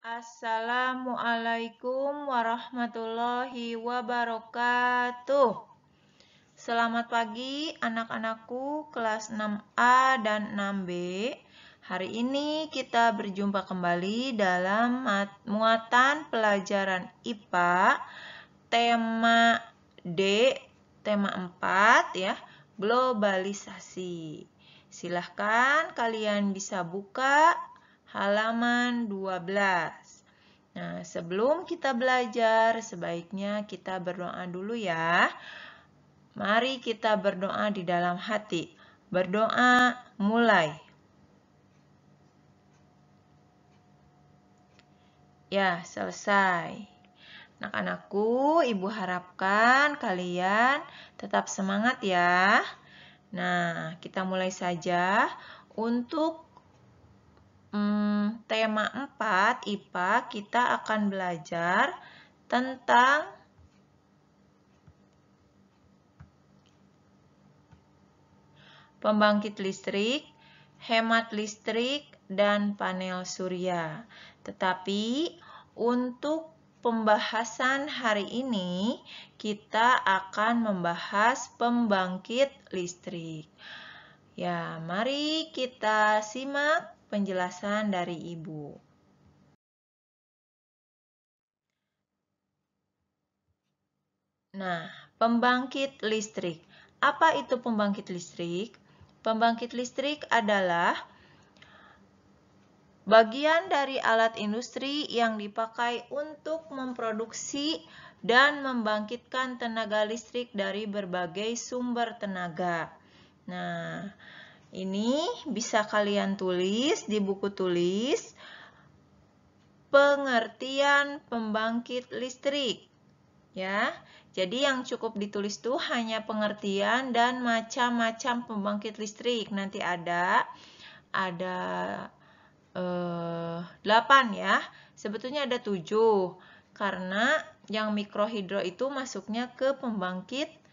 Assalamualaikum warahmatullahi wabarakatuh. Selamat pagi anak-anakku kelas 6A dan 6B. Hari ini kita berjumpa kembali dalam muatan pelajaran IPA tema D, tema 4 ya, globalisasi. Silahkan kalian bisa buka halaman 12. Nah, sebelum kita belajar, sebaiknya kita berdoa dulu ya. Mari kita berdoa di dalam hati. Berdoa mulai. Ya, selesai. Anak-anakku, Ibu harapkan kalian tetap semangat ya. Nah, kita mulai saja. Untuk tema 4 IPA, kita akan belajar tentang pembangkit listrik, hemat listrik, dan panel surya. Tetapi untuk pembahasan hari ini, kita akan membahas pembangkit listrik. Ya, mari kita simak penjelasan dari Ibu. Nah, pembangkit listrik. Apa itu pembangkit listrik? Pembangkit listrik adalah bagian dari alat industri yang dipakai untuk memproduksi dan membangkitkan tenaga listrik dari berbagai sumber tenaga. Nah, ini bisa kalian tulis di buku tulis pengertian pembangkit listrik. Ya, jadi yang cukup ditulis tuh hanya pengertian dan macam-macam pembangkit listrik. Nanti ada 8 ya. Sebetulnya ada 7 karena yang mikrohidro itu masuknya ke pembangkit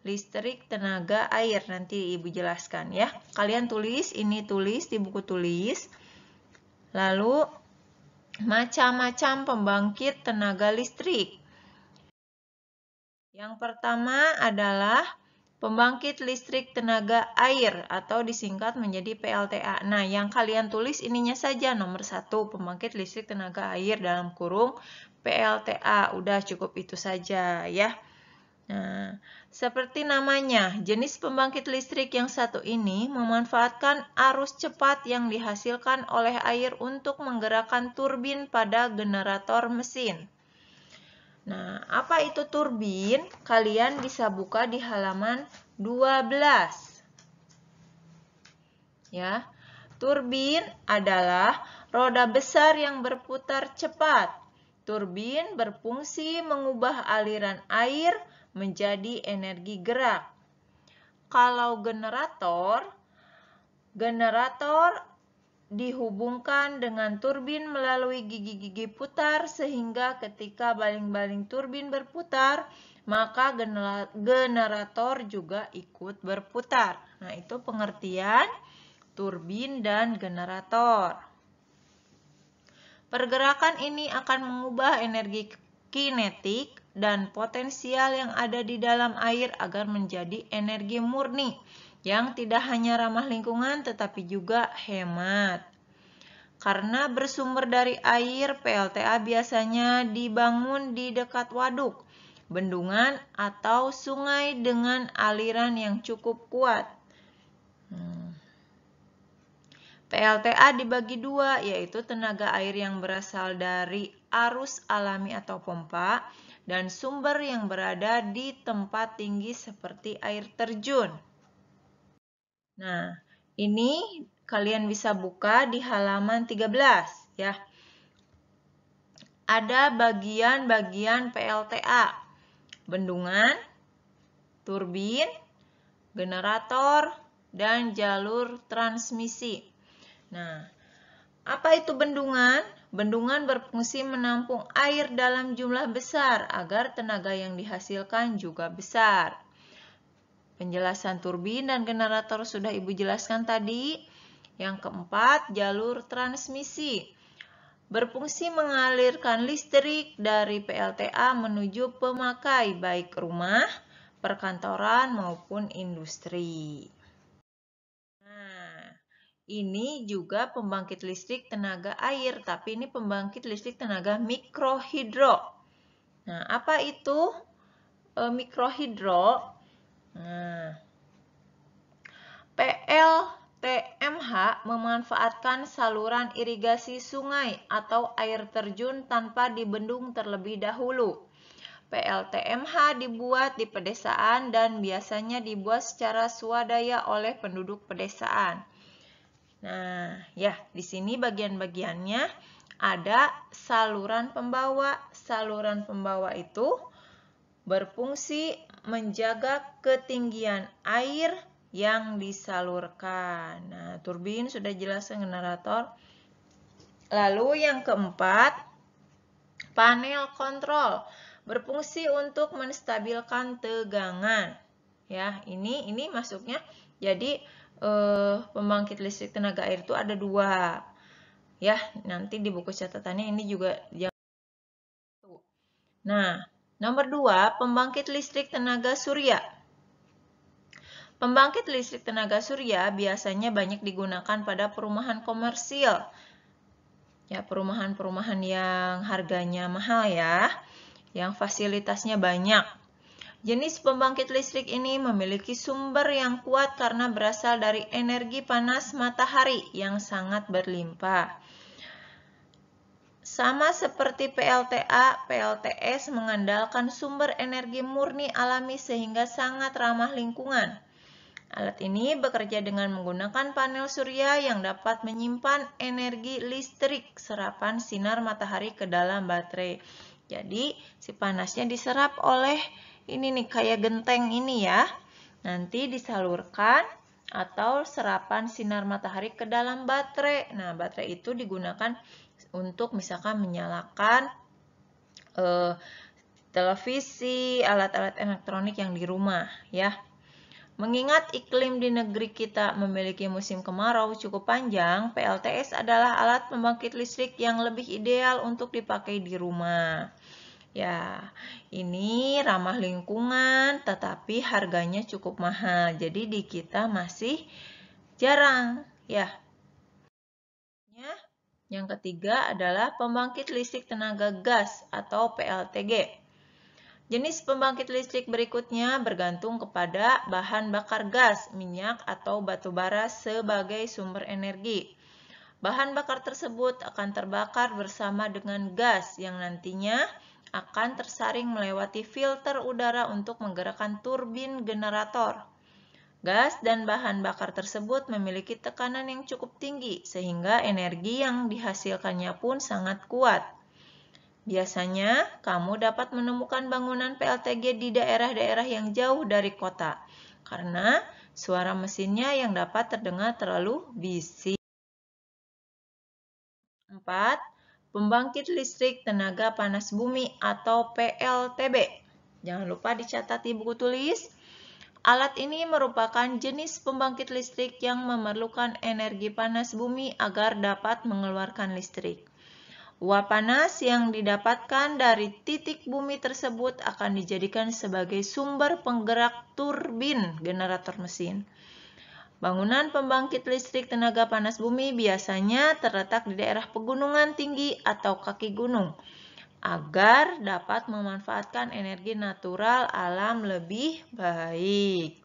listrik tenaga air. Nanti Ibu jelaskan ya. Kalian tulis, ini tulis di buku tulis. Lalu macam-macam pembangkit tenaga listrik. Yang pertama adalah pembangkit listrik tenaga air atau disingkat menjadi PLTA. Nah, yang kalian tulis ininya saja nomor 1, pembangkit listrik tenaga air dalam kurung PLTA. Udah cukup itu saja ya. Nah, seperti namanya, jenis pembangkit listrik yang satu ini memanfaatkan arus cepat yang dihasilkan oleh air untuk menggerakkan turbin pada generator mesin. Nah, apa itu turbin? Kalian bisa buka di halaman 12. Ya. Turbin adalah roda besar yang berputar cepat. Turbin berfungsi mengubah aliran air menjadi energi gerak. Kalau generator dihubungkan dengan turbin melalui gigi-gigi putar sehingga ketika baling-baling turbin berputar, maka generator juga ikut berputar. Nah, itu pengertian turbin dan generator. Pergerakan ini akan mengubah energi kinetik dan potensial yang ada di dalam air agar menjadi energi murni yang tidak hanya ramah lingkungan tetapi juga hemat. Karena bersumber dari air, PLTA biasanya dibangun di dekat waduk, bendungan, atau sungai dengan aliran yang cukup kuat. PLTA dibagi dua, yaitu tenaga air yang berasal dari arus alami atau pompa, dan sumber yang berada di tempat tinggi seperti air terjun. Nah, ini kalian bisa buka di halaman 13 ya. Ada bagian-bagian PLTA. Bendungan, turbin, generator, dan jalur transmisi. Nah, apa itu bendungan? Bendungan berfungsi menampung air dalam jumlah besar agar tenaga yang dihasilkan juga besar. Penjelasan turbin dan generator sudah Ibu jelaskan tadi. Yang keempat, jalur transmisi. berfungsi mengalirkan listrik dari PLTA menuju pemakai baik rumah, perkantoran maupun industri. Nah, ini juga pembangkit listrik tenaga air, tapi ini pembangkit listrik tenaga mikrohidro. Nah, apa itu mikrohidro? Nah, PLTMH memanfaatkan saluran irigasi sungai atau air terjun tanpa dibendung terlebih dahulu. PLTMH dibuat di pedesaan dan biasanya dibuat secara swadaya oleh penduduk pedesaan. Nah, ya, di sini bagian-bagiannya ada saluran pembawa. Saluran pembawa itu berfungsi menjaga ketinggian air yang disalurkan. Nah, turbin sudah jelas generator. Lalu yang keempat, panel kontrol berfungsi untuk menstabilkan tegangan. Ya, ini masuknya. Jadi pembangkit listrik tenaga air itu ada dua. Ya, nanti di buku catatannya ini juga jangan. Nah, nomor 2, pembangkit listrik tenaga surya. Pembangkit listrik tenaga surya biasanya banyak digunakan pada perumahan komersil. Ya, perumahan-perumahan yang harganya mahal ya, yang fasilitasnya banyak. Jenis pembangkit listrik ini memiliki sumber yang kuat karena berasal dari energi panas matahari yang sangat berlimpah. Sama seperti PLTA, PLTS mengandalkan sumber energi murni alami sehingga sangat ramah lingkungan. Alat ini bekerja dengan menggunakan panel surya yang dapat menyimpan energi listrik serapan sinar matahari ke dalam baterai. Jadi, si panasnya diserap oleh ini nih, kayak genteng ini ya. Nanti disalurkan atau serapan sinar matahari ke dalam baterai. Nah, baterai itu digunakan untuk misalkan menyalakan televisi, alat-alat elektronik yang di rumah ya. Mengingat iklim di negeri kita memiliki musim kemarau cukup panjang, PLTS adalah alat pembangkit listrik yang lebih ideal untuk dipakai di rumah. Ya, ini ramah lingkungan tetapi harganya cukup mahal. Jadi di kita masih jarang ya. Yang ketiga adalah pembangkit listrik tenaga gas atau PLTG. Jenis pembangkit listrik berikutnya bergantung kepada bahan bakar gas, minyak, atau batu bara sebagai sumber energi. Bahan bakar tersebut akan terbakar bersama dengan gas yang nantinya akan tersaring melewati filter udara untuk menggerakkan turbin generator. Gas dan bahan bakar tersebut memiliki tekanan yang cukup tinggi sehingga energi yang dihasilkannya pun sangat kuat. Biasanya, kamu dapat menemukan bangunan PLTG di daerah-daerah yang jauh dari kota, karena suara mesinnya yang dapat terdengar terlalu bising. 4. Pembangkit listrik tenaga panas bumi atau PLTB. Jangan lupa dicatat di buku tulis. Alat ini merupakan jenis pembangkit listrik yang memerlukan energi panas bumi agar dapat mengeluarkan listrik. Uap panas yang didapatkan dari titik bumi tersebut akan dijadikan sebagai sumber penggerak turbin generator mesin. Bangunan pembangkit listrik tenaga panas bumi biasanya terletak di daerah pegunungan tinggi atau kaki gunung, agar dapat memanfaatkan energi natural alam lebih baik.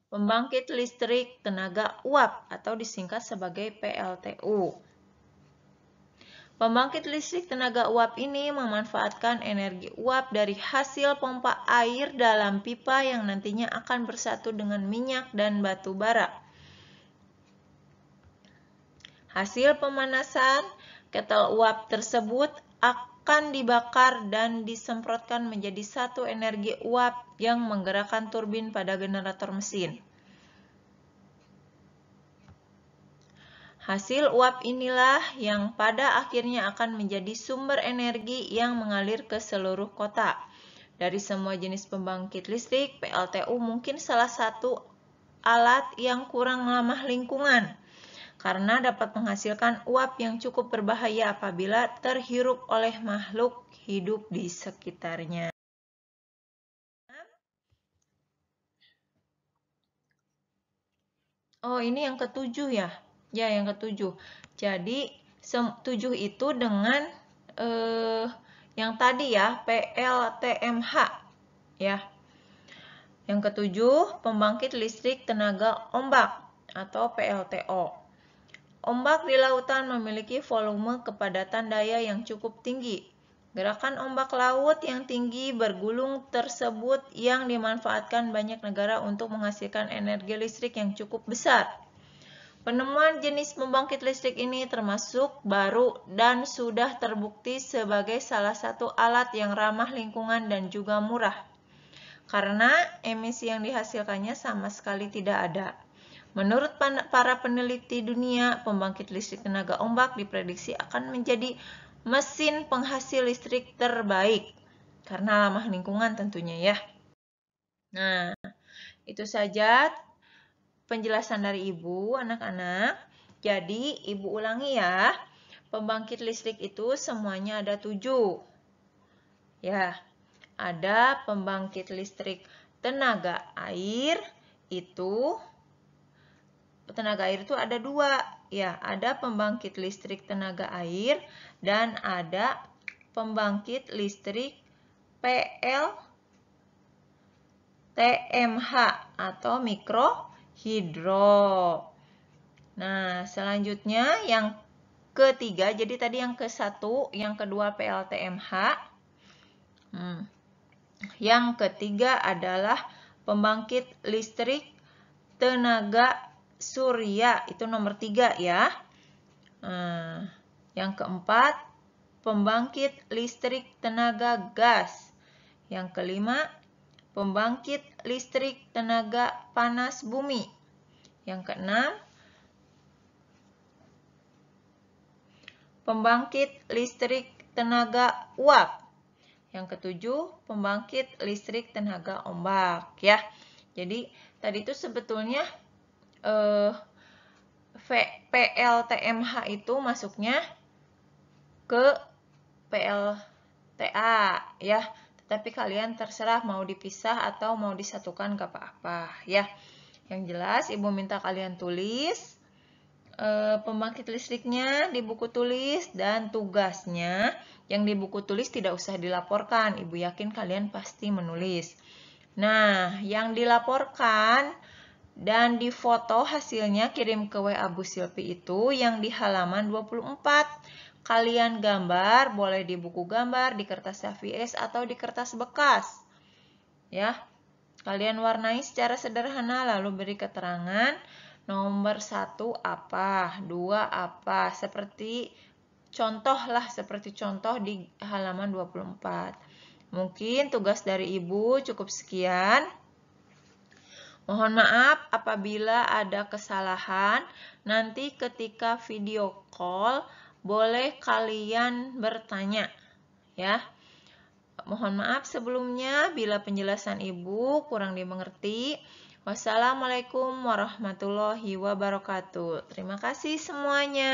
Pembangkit listrik tenaga uap atau disingkat sebagai PLTU. Pembangkit listrik tenaga uap ini memanfaatkan energi uap dari hasil pompa air dalam pipa yang nantinya akan bersatu dengan minyak dan batu bara. Hasil pemanasan ketel uap tersebut akan dibakar dan disemprotkan menjadi satu energi uap yang menggerakkan turbin pada generator mesin. Hasil uap inilah yang pada akhirnya akan menjadi sumber energi yang mengalir ke seluruh kota. Dari semua jenis pembangkit listrik, PLTU mungkin salah satu alat yang kurang ramah lingkungan karena dapat menghasilkan uap yang cukup berbahaya apabila terhirup oleh makhluk hidup di sekitarnya. Oh, ini yang ketujuh ya? Ya, yang ketujuh. Jadi, 7 itu dengan yang tadi ya, PLTMH. Ya. Yang ketujuh, pembangkit listrik tenaga ombak atau PLTO. Ombak di lautan memiliki volume kepadatan daya yang cukup tinggi. Gerakan ombak laut yang tinggi bergulung tersebut yang dimanfaatkan banyak negara untuk menghasilkan energi listrik yang cukup besar. Penemuan jenis pembangkit listrik ini termasuk baru dan sudah terbukti sebagai salah satu alat yang ramah lingkungan dan juga murah. Karena emisi yang dihasilkannya sama sekali tidak ada. Menurut para peneliti dunia, pembangkit listrik tenaga ombak diprediksi akan menjadi mesin penghasil listrik terbaik karena ramah lingkungan tentunya ya. Nah, itu saja penjelasan dari Ibu, anak-anak. Jadi, Ibu ulangi ya. Pembangkit listrik itu semuanya ada 7. Ya, ada pembangkit listrik tenaga air, tenaga air itu ada 2. Ya, ada pembangkit listrik tenaga air dan ada pembangkit listrik PLTMH atau mikrohidro. Nah, selanjutnya yang ketiga, jadi tadi yang ke-1, yang kedua PLTMH. Yang ketiga adalah pembangkit listrik tenaga surya, itu nomor 3 ya. Yang keempat, pembangkit listrik tenaga gas. Yang kelima, pembangkit listrik tenaga panas bumi. Yang keenam, pembangkit listrik tenaga uap. Yang ketujuh, pembangkit listrik tenaga ombak ya. Jadi tadi itu sebetulnya PLTMH itu masuknya ke PLTA ya. Tetapi kalian terserah mau dipisah atau mau disatukan gak apa-apa ya. Yang jelas Ibu minta kalian tulis pembangkit listriknya di buku tulis dan tugasnya yang di buku tulis tidak usah dilaporkan. Ibu yakin kalian pasti menulis. Nah, yang dilaporkan dan difoto hasilnya kirim ke WA Bu Silvi itu yang di halaman 24. Kalian gambar, boleh di buku gambar, di kertas HVS atau di kertas bekas. Ya. Kalian warnai secara sederhana lalu beri keterangan nomor 1 apa, 2 apa, seperti contoh di halaman 24. Mungkin tugas dari Ibu cukup sekian. Mohon maaf apabila ada kesalahan. Nanti ketika video call boleh kalian bertanya ya. Mohon maaf sebelumnya bila penjelasan Ibu kurang dimengerti. Wassalamualaikum warahmatullahi wabarakatuh. Terima kasih semuanya.